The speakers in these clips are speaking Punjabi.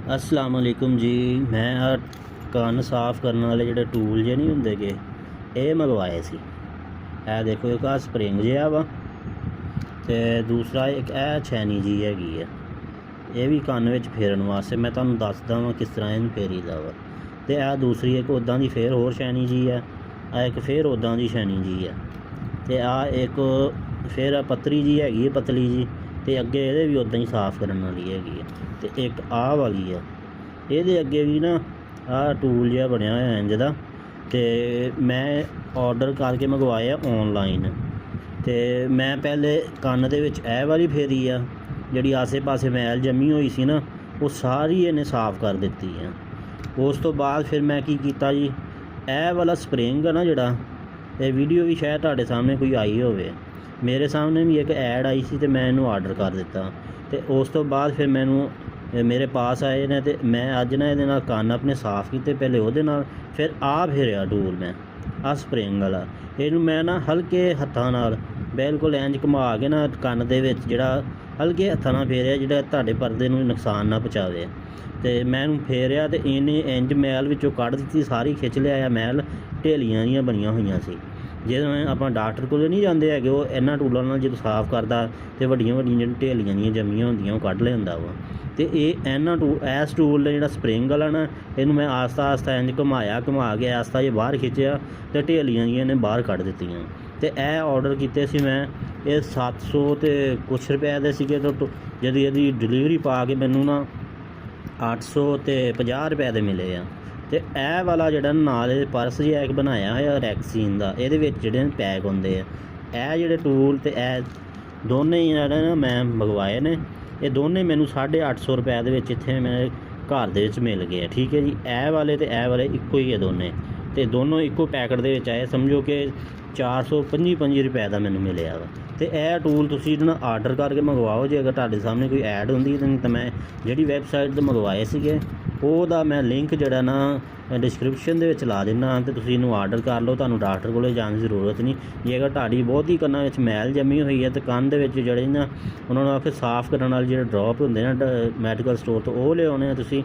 अस्सलाम वालेकुम जी। मैं ਕੰਨ ਸਾਫ਼ ਕਰਨ ਵਾਲੇ ਜਿਹੜੇ ਟੂਲ ਜੇ ਨਹੀਂ ਹੁੰਦੇ ਗੇ ਇਹ ਮੰਗਵਾਏ ਸੀ। ਇਹ ਦੇਖੋ ਇੱਕ ਆ ਸਪਰਿੰਗ ਜਿਹਾ ਵਾ ਤੇ ਦੂਸਰਾ ਇੱਕ ਇਹ ਛੈਨੀ ਜੀ ਹੈਗੀ ਆ। ਇਹ ਵੀ ਕੰਨ ਵਿੱਚ ਫੇਰਨ ਵਾਸਤੇ ਮੈਂ ਤੁਹਾਨੂੰ ਦੱਸਦਾ ਵਾਂ ਕਿਸ ਤਰ੍ਹਾਂ ਇਹਨੂੰ ਫੇਰੀਦਾ ਵਾ। ਤੇ ਇਹ ਦੂਸਰੀ ਇੱਕ ਉੱਦਾਂ ਦੀ ਫੇਰ ਹੋਰ ਛੈਨੀ ਜੀ ਆ, ਆ ਇੱਕ ਫੇਰ ਉੱਦਾਂ ਦੀ ਛੈਨੀ ਜੀ ਆ ਤੇ ਆ ਇੱਕ ਫੇਰ ਪੱਤਰੀ ਜੀ ਹੈਗੀ ਹੈ ਪਤਲੀ ਜੀ ਤੇ ਅੱਗੇ ਇਹਦੇ ਵੀ ਉੱਦਾਂ ਹੀ ਸਾਫ਼ ਕਰਨ ਵਾਲੀ ਹੈਗੀ ਆ ਤੇ ਇੱਕ ਆਹ ਵਾਲੀ ਆ। ਇਹਦੇ ਅੱਗੇ ਵੀ ਨਾ ਆਹ ਟੂਲ ਜਿਹਾ ਬਣਿਆ ਹੋਇਆ ਇੰਝ ਦਾ ਤੇ ਮੈਂ ਆਰਡਰ ਕਰਕੇ ਮੰਗਵਾਇਆ ਔਨਲਾਈਨ। ਤੇ ਮੈਂ ਪਹਿਲੇ ਕੰਨ ਦੇ ਵਿੱਚ ਇਹ ਵਾਲੀ ਫੇਰੀ ਆ ਜਿਹੜੀ ਆਸੇ ਪਾਸੇ ਮੈਲ ਜੰਮੀ ਹੋਈ ਸੀ ਨਾ ਉਹ ਸਾਰੀ ਇਹਨੇ ਸਾਫ਼ ਕਰ ਦਿੱਤੀ ਆ। ਉਸ ਤੋਂ ਬਾਅਦ ਫਿਰ ਮੈਂ ਕੀ ਕੀਤਾ ਜੀ, ਇਹ ਵਾਲਾ ਸਪਰਿੰਗ ਆ ਨਾ ਜਿਹੜਾ, ਇਹ ਵੀਡੀਓ ਵੀ ਸ਼ਾਇਦ ਤੁਹਾਡੇ ਸਾਹਮਣੇ ਕੋਈ ਆਈ ਹੋਵੇ, ਮੇਰੇ ਸਾਹਮਣੇ ਵੀ ਇੱਕ ਐਡ ਆਈ ਸੀ ਤੇ ਮੈਂ ਇਹਨੂੰ ਆਰਡਰ ਕਰ ਦਿੱਤਾ। ਤੇ ਉਸ ਤੋਂ ਬਾਅਦ ਫਿਰ ਮੈਨੂੰ ਮੇਰੇ ਪਾਸ ਆਏ ਨੇ ਤੇ ਮੈਂ ਅੱਜ ਨਾ ਇਹਦੇ ਨਾਲ ਕੰਨ ਆਪਣੇ ਸਾਫ਼ ਕੀਤੇ ਪਹਿਲੇ ਉਹਦੇ ਨਾਲ, ਫਿਰ ਆਹ ਫੇਰਿਆ ਟੂਲ ਮੈਂ ਆਹ ਸਪਰਿੰਗ ਵਾਲਾ। ਇਹਨੂੰ ਮੈਂ ਨਾ ਹਲਕੇ ਹੱਥਾਂ ਨਾਲ ਬਿਲਕੁਲ ਇੰਝ ਘੁਮਾ ਕੇ ਨਾ ਕੰਨ ਦੇ ਵਿੱਚ ਜਿਹੜਾ ਹਲਕੇ ਹੱਥਾਂ ਨਾਲ ਫੇਰਿਆ ਜਿਹੜਾ ਤੁਹਾਡੇ ਪਰਦੇ ਨੂੰ ਨੁਕਸਾਨ ਨਾ ਪਹੁੰਚਾਵੇ। ਤੇ ਮੈਂ ਇਹਨੂੰ ਫੇਰਿਆ ਤੇ ਇਹਨੇ ਇੰਝ ਮੈਲ ਵਿੱਚੋਂ ਕੱਢ ਦਿੱਤੀ, ਸਾਰੀ ਖਿੱਚ ਲਿਆ ਆ ਮੈਲ ਢੇਲੀਆਂ ਜਿਹੀਆਂ ਬਣੀਆਂ ਹੋਈਆਂ ਸੀ। ਜਦੋਂ ਆਪਾਂ ਡਾਕਟਰ ਕੋਲ ਨਹੀਂ ਜਾਂਦੇ ਹੈਗੇ ਉਹ ਇਹਨਾਂ ਟੂਲਾਂ ਨਾਲ ਜਦੋਂ ਸਾਫ਼ ਕਰਦਾ ਤੇ ਵੱਡੀਆਂ ਵੱਡੀਆਂ ਜਿਹੜੀਆਂ ਢੇਲੀਆਂ ਦੀਆਂ ਜੰਮੀਆਂ ਹੁੰਦੀਆਂ ਉਹ ਕੱਢ ਲੈਂਦਾ ਵਾ। ਤੇ ਇਹ ਇਸ ਟੂਲ ਦਾ ਜਿਹੜਾ ਸਪਰਿੰਗ ਵਾਲਾ ਨਾ ਇਹਨੂੰ ਮੈਂ ਆਸਤਾ ਇੰਝ ਘੁਮਾ ਕੇ ਆਸਤਾ ਜੇ ਬਾਹਰ ਖਿੱਚਿਆ ਤੇ ਢੇਲੀਆਂ ਜਿਹੀਆਂ ਇਹਨੇ ਬਾਹਰ ਕੱਢ ਦਿੱਤੀਆਂ। ਤੇ ਇਹ ਆਰਡਰ ਕੀਤੇ ਸੀ ਮੈਂ, ਇਹ 700 ਤੇ ਕੁਛ ਰੁਪਏ ਦੇ ਸੀਗੇ ਤੇ ਜਦੋਂ ਇਹਦੀ ਡਿਲੀਵਰੀ ਪਾ ਕੇ ਮੈਨੂੰ ਨਾ 850 ਰੁਪਏ ਦੇ ਮਿਲੇ ਆ। ਤੇ ਇਹ ਵਾਲਾ ਜਿਹੜਾ ਨਾਲ ਇਹ ਪਰਸ ਜਿਹਾ ਇੱਕ ਬਣਾਇਆ ਹੋਇਆ ਰੈਕਸੀਨ ਦਾ, ਇਹਦੇ ਵਿੱਚ ਜਿਹੜੇ ਪੈਕ ਹੁੰਦੇ ਆ ਇਹ ਜਿਹੜੇ ਟੂਲ ਤੇ ਇਹ ਦੋਨੇ ਹੀ ਜਿਹੜੇ ਨਾ ਮੈਂ ਮੰਗਵਾਏ ਨੇ, ਇਹ ਦੋਨੇ ਮੈਨੂੰ 850 ਰੁਪਏ ਦੇ ਵਿੱਚ ਇੱਥੇ ਮੇਰੇ ਘਰ ਦੇ ਵਿੱਚ ਮਿਲ ਗਏ ਆ। ਠੀਕ ਹੈ ਜੀ, ਇਹ ਵਾਲੇ ਤੇ ਇਹ ਵਾਲੇ ਇੱਕੋ ਹੀ ਹੈ ਦੋਨੇ, ਤੇ ਦੋਨੋਂ ਇੱਕੋ ਪੈਕਟ ਦੇ ਵਿੱਚ ਆਏ। ਸਮਝੋ ਕਿ 425 ਰੁਪਏ ਦਾ ਮੈਨੂੰ ਮਿਲਿਆ ਵਾ। ਤੇ ਇਹ ਟੂਲ ਤੁਸੀਂ ਨਾ ਆਰਡਰ ਕਰਕੇ ਮੰਗਵਾਓ ਜੇ ਅਗਰ ਤੁਹਾਡੇ ਸਾਹਮਣੇ ਕੋਈ ਐਡ ਹੁੰਦੀ ਤਾਂ ਮੈਂ ਜਿਹੜੀ ਵੈਬਸਾਈਟ ਤੋਂ ਮੰਗਵਾਏ ਸੀਗੇ ਉਹਦਾ ਮੈਂ ਲਿੰਕ ਜਿਹੜਾ ਨਾ ਡਿਸਕ੍ਰਿਪਸ਼ਨ ਦੇ ਵਿੱਚ ਲਾ ਦਿੰਦਾ ਤੇ ਤੁਸੀਂ ਇਹਨੂੰ ਆਰਡਰ ਕਰ ਲਓ। ਤੁਹਾਨੂੰ ਡਾਕਟਰ ਕੋਲ ਜਾਣ ਦੀ ਜ਼ਰੂਰਤ ਨਹੀਂ। ਜੇ ਅਗਰ ਤੁਹਾਡੀ ਬਹੁਤੀ ਕੰਨਾਂ ਵਿੱਚ ਮੈਲ ਜੰਮੀ ਹੋਈ ਹੈ ਤਾਂ ਕੰਨ ਦੇ ਵਿੱਚ ਜਿਹੜੇ ਨਾ ਉਹਨਾਂ ਨੂੰ ਆ ਕੇ ਸਾਫ਼ ਕਰਨ ਵਾਲੇ ਜਿਹੜੇ ਡ੍ਰੌਪ ਹੁੰਦੇ ਨਾ ਮੈਡੀਕਲ ਸਟੋਰ ਤੋਂ ਉਹ ਲਿਆਉਣੇ ਆ ਤੁਸੀਂ।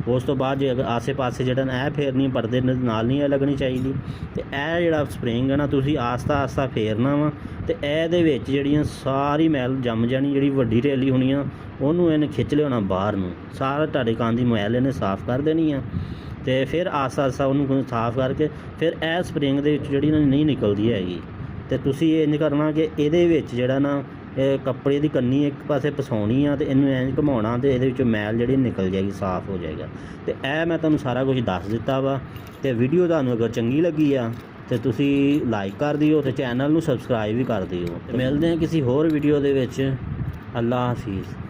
ਉਸ ਤੋਂ ਬਾਅਦ ਜੇ ਅਗਰ ਆਸੇ ਪਾਸੇ ਜਿਹੜਾ ਇਹ ਫੇਰਨੀ ਪਰਦੇ ਨਾਲ ਨਹੀਂ ਲੱਗਣੀ ਚਾਹੀਦੀ। ਤੇ ਇਹ ਜਿਹੜਾ ਸਪਰਿੰਗ ਹੈ ਨਾ ਤੁਸੀਂ ਆਸਤਾ ਫੇਰਨਾ ਵਾ ਤੇ ਇਹਦੇ ਵਿੱਚ ਜਿਹੜੀਆਂ ਸਾਰੀ ਮੈਲ ਜੰਮ ਜਾਣੀ, ਜਿਹੜੀ ਵੱਡੀ ਢੇਲੀ ਹੋਣੀ ਆ ਉਹਨੂੰ ਇਹਨੇ ਖਿੱਚ ਲਿਆਉਣਾ ਬਾਹਰ ਨੂੰ, ਸਾਰਾ ਤੁਹਾਡੇ ਕੰਨ ਦੀ ਮੈਲ ਇਹਨੇ ਸਾਫ਼ ਕਰ ਦੇਣੀ ਆ। ਤੇ ਫਿਰ ਆਸਤਾ ਉਹਨੂੰ ਸਾਫ਼ ਕਰਕੇ ਫਿਰ ਇਹ ਸਪਰਿੰਗ ਦੇ ਵਿੱਚ ਜਿਹੜੀ ਨਹੀਂ ਨਿਕਲਦੀ ਹੈਗੀ। ਤੇ ਤੁਸੀਂ ਇਹ ਇੰਝ ਕਰਨਾ ਕਿ ਇਹਦੇ ਵਿੱਚ ਜਿਹੜਾ ਨਾ ਇਹ ਕੱਪੜੇ ਦੀ ਕੰਨੀ ਇੱਕ ਪਾਸੇ ਪਸਾਉਣੀ ਆ ਤੇ ਇਹਨੂੰ ਇੰਝ ਘੁਮਾਉਣਾ ਤੇ ਇਹਦੇ ਵਿੱਚੋਂ ਮੈਲ ਜਿਹੜੀ ਨਿਕਲ ਜਾਏਗੀ, ਸਾਫ਼ ਹੋ ਜਾਏਗਾ। ਤੇ ਇਹ ਮੈਂ ਤੁਹਾਨੂੰ ਸਾਰਾ ਕੁਝ ਦੱਸ ਦਿੱਤਾ ਵਾ। ਤੇ ਵੀਡੀਓ ਤੁਹਾਨੂੰ ਅਗਰ ਚੰਗੀ ਲੱਗੀ ਆ ਤੇ ਤੁਸੀਂ ਲਾਈਕ ਕਰ ਦਿਓ ਤੇ ਚੈਨਲ ਨੂੰ ਸਬਸਕ੍ਰਾਈਬ ਵੀ ਕਰ ਦਿਓ। ਤੇ ਮਿਲਦੇ ਹਾਂ ਕਿਸੇ ਹੋਰ ਵੀਡੀਓ ਦੇ ਵਿੱਚ। ਅੱਲਾ ਹਾਫਿਜ਼।